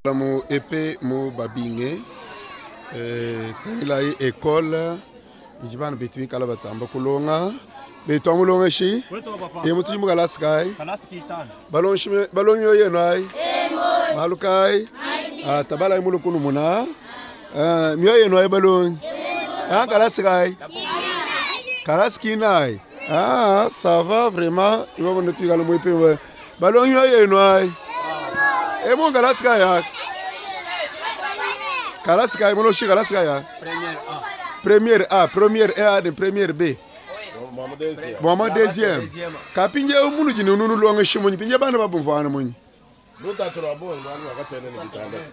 Mo épée mo babinge la école ijibana betwi kala batamba kulonga beto mulonga shi e mutu mu kala sky balon yo yenai malukai tabala imulu kunu muna miyo yenai balon kala sky nai ça va vraiment il va me tuer kala mo épée balon yo yenai e mon kala sky ya Kalaska, mon cher Kalaska. Première A de première B. Moment deuxième. Kapinje umunu jinu nunu longa shimoni pinje bana babumvana moni. L'autre trois bon,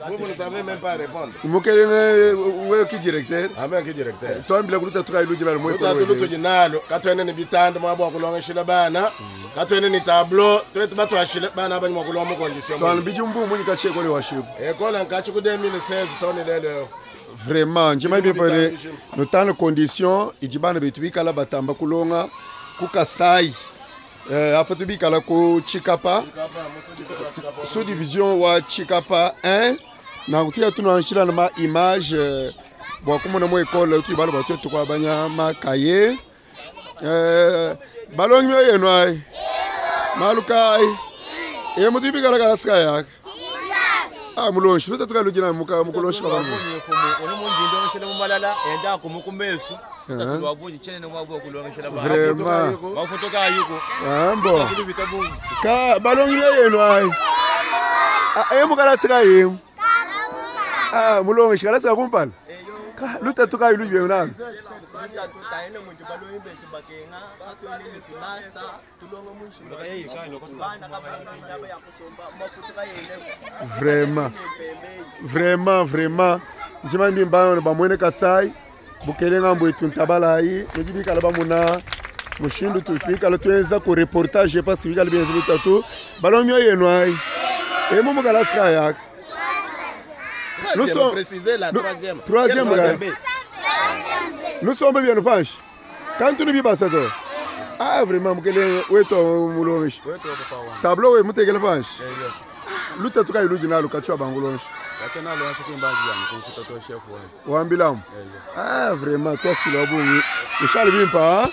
vous ne savez même pas répondre. Vous êtes qui directeur? Ah mais qui directeur? Toi mbele kuruta tuka ilu jibala moyo kwa. L'autre jinalo, katwene ni bitanda mwabo kulonga shila bana. Katwene ni tableau, twetu batu ashile bana abanye mwakulonga mu condition. Toi mbijumbu munyi kache kwa washibu. École nkachu ku 2016 toni lele. Vraiment, njima bien pare no tano condition ijibana betubika la batamba kulonga kukasai. Après tu bikala ko Chikapa sous-division wa Chikapa 1 na kutia tunaanshila na image bwa kumona mo école tu balo batu to kwa banya makaye balong yo yenwai malukai e mutu bikala kala skaya mulonshi luta tuka lujina muka mukolonshi kaba vraiment bon ka balongi yenu ai mukala sika yenu mulongi shikala sika kumpala ka luta tuka iluje unana vraiment njima mbimba ba mwene kasai bukelenga mbwetu ntabala yi njibika laba muna mushindu tupika tuenza ko reportage pas bika libenzi bitatu balomyo yenu ai mu kala ska yak nous sommes préciser la troisième gars nous sommes bien penche quand tu ne vis pas ça toi vraiment mukele weto mulonshi tableau we mutegele penche luta tuka iluji nalo kachwa bangolonshi kachana lo yasho kimbazi yani konsultateur chef wa wambilamu vraiment toi si la bonne Michel Bimpa